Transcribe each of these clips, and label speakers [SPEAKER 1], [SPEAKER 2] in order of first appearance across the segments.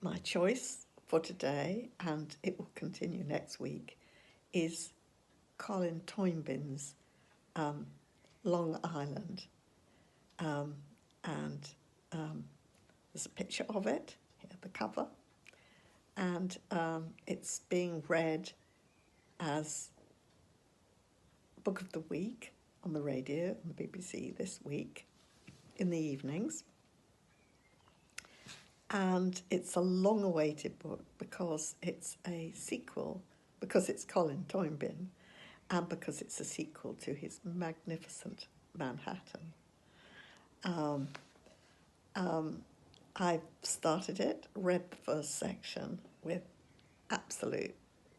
[SPEAKER 1] My choice for today, and it will continue next week, is Colm Tóibín's Long Island. Um, and there's a picture of it here at the cover. And it's being read as Book of the Week on the radio, on the BBC this week, in the evenings. And it's a long-awaited book because it's a sequel, because it's Colm Tóibín, and because it's a sequel to his magnificent Manhattan. I started it, read the first section with absolute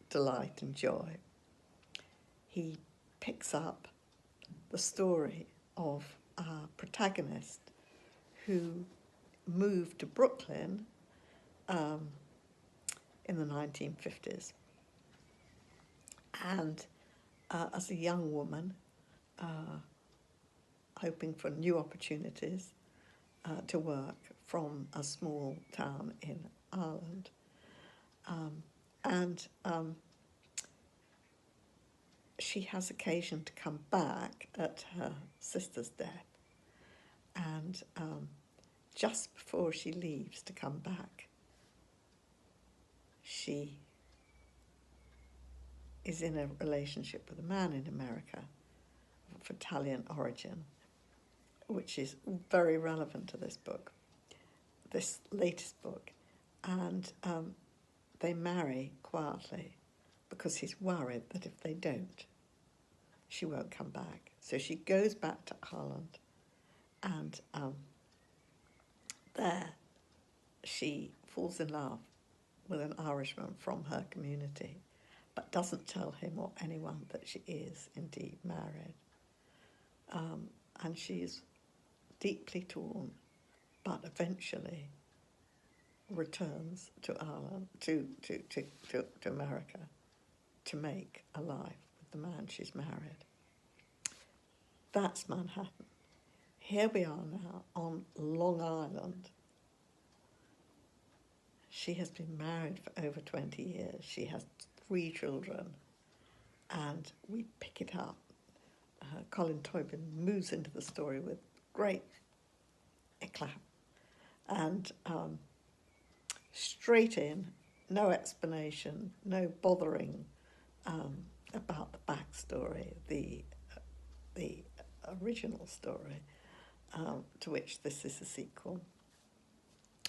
[SPEAKER 1] delight and joy. He picks up the story of our protagonist who moved to Brooklyn in the 1950s. And as a young woman, hoping for new opportunities to work from a small town in Ireland. She has occasion to come back at her sister's death. And just before she leaves to come back, she is in a relationship with a man in America of Italian origin, which is very relevant to this book, this latest book. And they marry quietly because he's worried that if they don't, she won't come back. So she goes back to Ireland, and there she falls in love with an Irishman from her community, but doesn't tell him or anyone that she is indeed married. And she's deeply torn, but eventually returns to Ireland, to America, to make a life with the man she's married. That's Manhattan. Here we are now on Long Island. She has been married for over 20 years. She has 3 children, and we pick it up. Colm Tóibín moves into the story with great eclat, and straight in, no explanation, no bothering about the backstory, the original story, to which this is a sequel.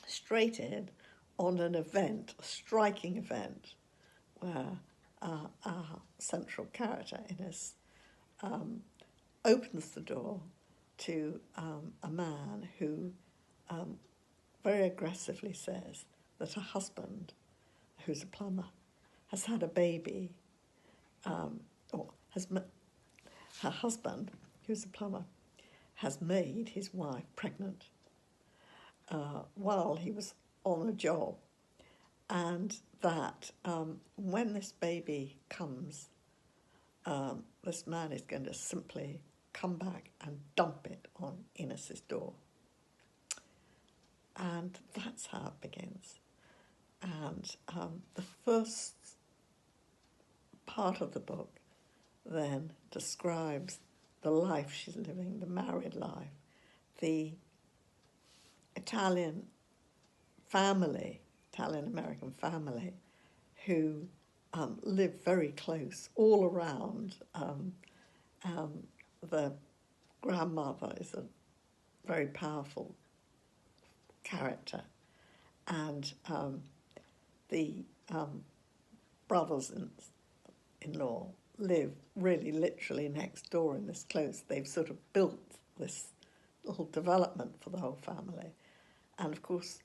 [SPEAKER 1] Straight in on an event, a striking event, where our central character, Innes, opens the door to a man who very aggressively says that her husband, who's a plumber, has had a baby, her husband, who's a plumber, has made his wife pregnant while he was on the job, and that when this baby comes, this man is going to simply come back and dump it on Innes's door. And that's how it begins. And the first part of the book then describes the life she's living, the married life, the Italian American family, who live very close all around. The grandmother is a very powerful character, and the brothers-in-law live really literally next door in this close. They've sort of built this little development for the whole family. And of course,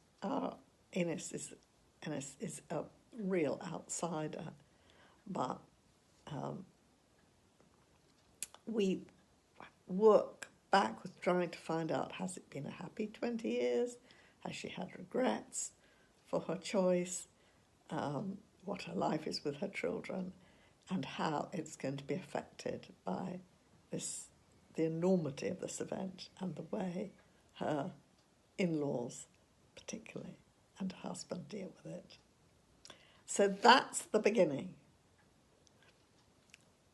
[SPEAKER 1] Innes is a real outsider, but we work backwards trying to find out, has it been a happy 20 years? Has she had regrets for her choice? What her life is with her children, and how it's going to be affected by the enormity of this event and the way her in-laws particularly and her husband deal with it. So that's the beginning.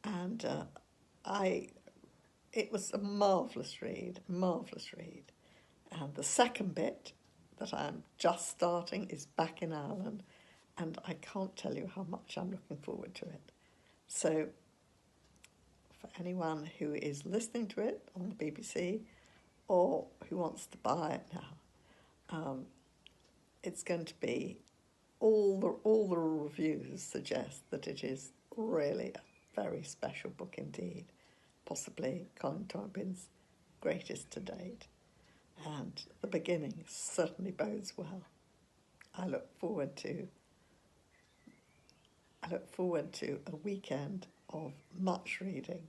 [SPEAKER 1] And it was a marvellous read. And the second bit that I'm just starting is back in Ireland, and I can't tell you how much I'm looking forward to it. So for anyone who is listening to it on the BBC or who wants to buy it now, it's going to be, all the reviews suggest that it is really a very special book indeed, possibly Colm Tóibín's greatest to date. And the beginning certainly bodes well. I look forward to a weekend of much reading